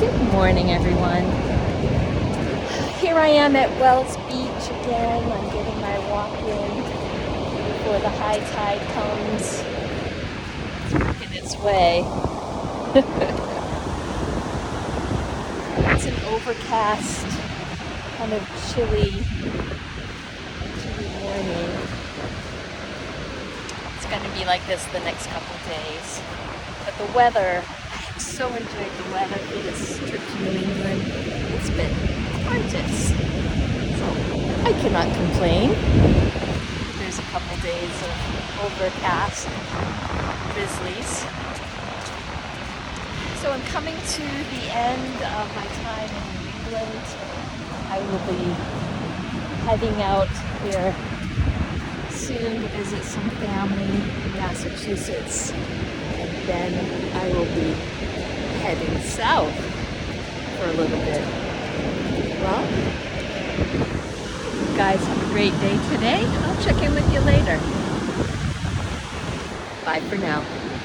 Good morning, everyone. Here I am at Wells Beach again. I'm getting my walk in before the high tide comes. It's working its way. It's an overcast, kind of chilly morning. It's going to be like this the next couple days. But the weather, I've so enjoyed the weather for this trip to New England. It's been gorgeous. So I cannot complain. There's a couple days of overcast, drizzlies. So I'm coming to the end of my time in New England. I will be heading out here soon to visit some family in Massachusetts. And then I will be heading south for a little bit. Well, you guys have a great day today. I'll check in with you later. Bye for now.